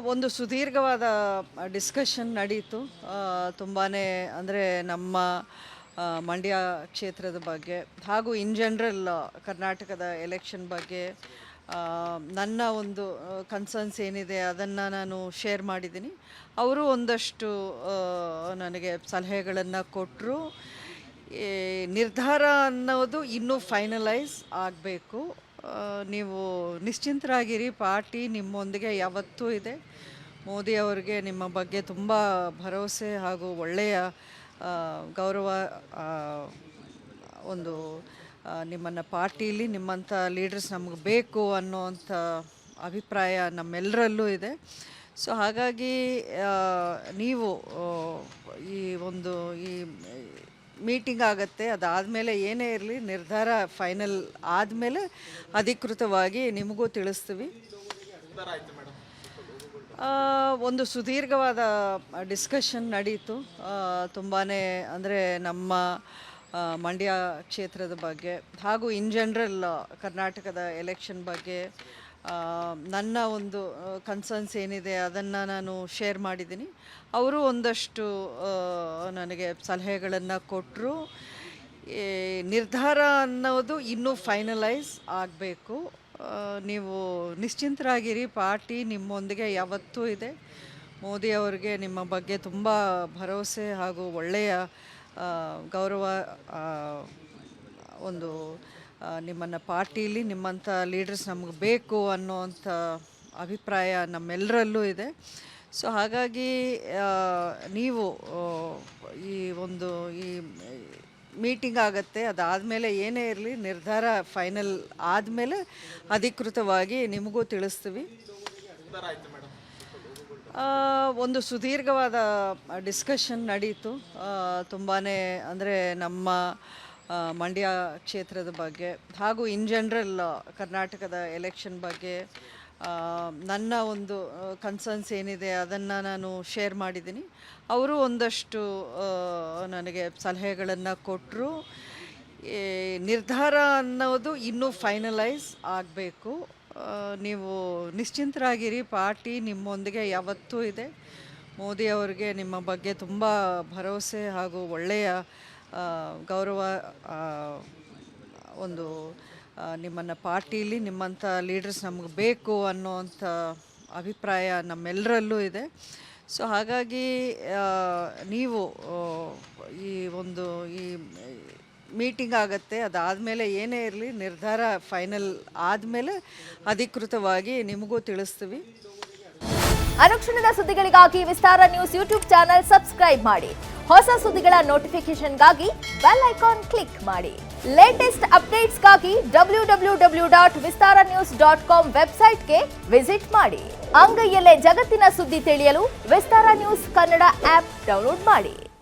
ಒಂದು ಸುದೀರ್ಘವಾದ ಡಿಸ್ಕಷನ್ ನಡೀತು. ತುಂಬಾ ಅಂದರೆ ನಮ್ಮ ಮಂಡ್ಯ ಕ್ಷೇತ್ರದ ಬಗ್ಗೆ ಹಾಗೂ ಇನ್ ಜನರಲ್ ಕರ್ನಾಟಕದ ಎಲೆಕ್ಷನ್ ಬಗ್ಗೆ ನನ್ನ ಒಂದು ಕನ್ಸರ್ನ್ಸ್ ಏನಿದೆ ಅದನ್ನು ನಾನು ಶೇರ್ ಮಾಡಿದ್ದೀನಿ. ಅವರು ಒಂದಷ್ಟು ನನಗೆ ಸಲಹೆಗಳನ್ನು ಕೊಟ್ಟರು. ನಿರ್ಧಾರ ಅನ್ನೋದು ಇನ್ನೂ ಫೈನಲೈಸ್ ಆಗಬೇಕು. ನೀವು ನಿಶ್ಚಿಂತರಾಗಿರಿ, ಪಾರ್ಟಿ ನಿಮ್ಮೊಂದಿಗೆ ಯಾವತ್ತೂ ಇದೆ. ಮೋದಿ ಅವರಿಗೆ ನಿಮ್ಮ ಬಗ್ಗೆ ತುಂಬ ಭರವಸೆ ಹಾಗೂ ಒಳ್ಳೆಯ ಗೌರವ ಒಂದು ನಿಮ್ಮನ್ನು ಪಾರ್ಟೀಲಿ ನಿಮ್ಮಂಥ ಲೀಡರ್ಸ್ ನಮಗೆ ಬೇಕು ಅನ್ನೋವಂಥ ಅಭಿಪ್ರಾಯ ನಮ್ಮೆಲ್ಲರಲ್ಲೂ ಇದೆ. ಸೊ ಹಾಗಾಗಿ ನೀವು ಈ ಮೀಟಿಂಗ್ ಆಗುತ್ತೆ, ಅದಾದಮೇಲೆ ಏನೇ ಇರಲಿ ನಿರ್ಧಾರ ಫೈನಲ್ ಆದಮೇಲೆ ಅಧಿಕೃತವಾಗಿ ನಿಮಗೂ ತಿಳಿಸ್ತೀವಿ. ಒಂದು ಸುದೀರ್ಘವಾದ ಡಿಸ್ಕಷನ್ ನಡೀತು. ತುಂಬಾ ಅಂದರೆ ನಮ್ಮ ಮಂಡ್ಯ ಕ್ಷೇತ್ರದ ಬಗ್ಗೆ ಹಾಗೂ ಇನ್ ಜನರಲ್ ಕರ್ನಾಟಕದ ಎಲೆಕ್ಷನ್ ಬಗ್ಗೆ ನನ್ನ ಒಂದು ಕನ್ಸರ್ನ್ಸ್ ಏನಿದೆ ಅದನ್ನು ನಾನು ಶೇರ್ ಮಾಡಿದ್ದೀನಿ. ಅವರು ಒಂದಷ್ಟು ನನಗೆ ಸಲಹೆಗಳನ್ನು ಕೊಟ್ಟರು. ನಿರ್ಧಾರ ಅನ್ನೋದು ಇನ್ನೂ ಫೈನಲೈಸ್ ಆಗಬೇಕು. ನೀವು ನಿಶ್ಚಿಂತರಾಗಿರಿ, ಪಾರ್ಟಿ ನಿಮ್ಮೊಂದಿಗೆ ಯಾವತ್ತೂ ಇದೆ. ಮೋದಿ ಅವರಿಗೆ ನಿಮ್ಮ ಬಗ್ಗೆ ತುಂಬ ಭರವಸೆ ಹಾಗೂ ಒಳ್ಳೆಯ ಗೌರವ ಒಂದು ನಿಮ್ಮನ್ನು ಪಾರ್ಟೀಲಿ ನಿಮ್ಮಂಥ ಲೀಡರ್ಸ್ ನಮಗೆ ಬೇಕು ಅನ್ನೋವಂಥ ಅಭಿಪ್ರಾಯ ನಮ್ಮೆಲ್ಲರಲ್ಲೂ ಇದೆ. ಸೊ ಹಾಗಾಗಿ ನೀವು ಈ ಮೀಟಿಂಗ್ ಆಗುತ್ತೆ, ಅದಾದಮೇಲೆ ಏನೇ ಇರಲಿ ನಿರ್ಧಾರ ಫೈನಲ್ ಆದಮೇಲೆ ಅಧಿಕೃತವಾಗಿ ನಿಮಗೂ ತಿಳಿಸ್ತೀವಿ. ಒಂದು ಸುದೀರ್ಘವಾದ ಡಿಸ್ಕಷನ್ ನಡೀತು. ತುಂಬಾ ಅಂದರೆ ನಮ್ಮ ಮಂಡ್ಯ ಕ್ಷೇತ್ರದ ಬಗ್ಗೆ ಹಾಗೂ ಇನ್ ಜನರಲ್ ಕರ್ನಾಟಕದ ಎಲೆಕ್ಷನ್ ಬಗ್ಗೆ ನನ್ನ ಒಂದು ಕನ್ಸರ್ನ್ಸ್ ಏನಿದೆ ಅದನ್ನು ನಾನು ಶೇರ್ ಮಾಡಿದ್ದೀನಿ. ಅವರು ಒಂದಷ್ಟು ನನಗೆ ಸಲಹೆಗಳನ್ನು ಕೊಟ್ಟರು. ನಿರ್ಧಾರ ಅನ್ನೋದು ಇನ್ನೂ ಫೈನಲೈಸ್ ಆಗಬೇಕು. ನೀವು ನಿಶ್ಚಿಂತರಾಗಿರಿ, ಪಾರ್ಟಿ ನಿಮ್ಮೊಂದಿಗೆ ಯಾವತ್ತೂ ಇದೆ. ಮೋದಿ ಅವರಿಗೆ ನಿಮ್ಮ ಬಗ್ಗೆ ತುಂಬ ಭರವಸೆ ಹಾಗೂ ಒಳ್ಳೆಯ ಗೌರವ ಒಂದು ನಿಮ್ಮನ್ನು ಪಾರ್ಟೀಲಿ ನಿಮ್ಮಂಥ ಲೀಡರ್ಸ್ ನಮಗೆ ಬೇಕು ಅನ್ನೋವಂಥ ಅಭಿಪ್ರಾಯ ನಮ್ಮೆಲ್ಲರಲ್ಲೂ ಇದೆ. ಸೊ ಹಾಗಾಗಿ ನೀವು ಈ ಮೀಟಿಂಗ್ ಆಗುತ್ತೆ, ಅದಾದಮೇಲೆ ಏನೇ ಇರಲಿ ನಿರ್ಧಾರ ಫೈನಲ್ ಆದಮೇಲೆ ಅಧಿಕೃತವಾಗಿ ನಿಮಗೂ ತಿಳಿಸ್ತೀವಿ. ಅನುಕ್ಷಣದ ಸುದ್ದಿಗಳಿಗಾಗಿ ವಿಸ್ತಾರ ನ್ಯೂಸ್ ಯೂಟ್ಯೂಬ್ ಚಾನೆಲ್ ಸಬ್ಸ್ಕ್ರೈಬ್ ಮಾಡಿ. ಹೊಸ ಸುದ್ದಿಗಳ ನೋಟಿಫಿಕೇಶನ್ಗಾಗಿ ಬೆಲ್ ಐಕಾನ್ ಕ್ಲಿಕ್ ಮಾಡಿ. ಲೇಟೆಸ್ಟ್ ಅಪ್ಡೇಟ್ಸ್ಗಾಗಿ www.vistaranews.com ವೆಬ್ಸೈಟ್ಗೆ ವಿಸಿಟ್ ಮಾಡಿ. ಅಂಗೈಯಲ್ಲೇ ಜಗತ್ತಿನ ಸುದ್ದಿ ತಿಳಿಯಲು ವಿಸ್ತಾರ ನ್ಯೂಸ್ ಕನ್ನಡ ಆಪ್ ಡೌನ್ಲೋಡ್ ಮಾಡಿ.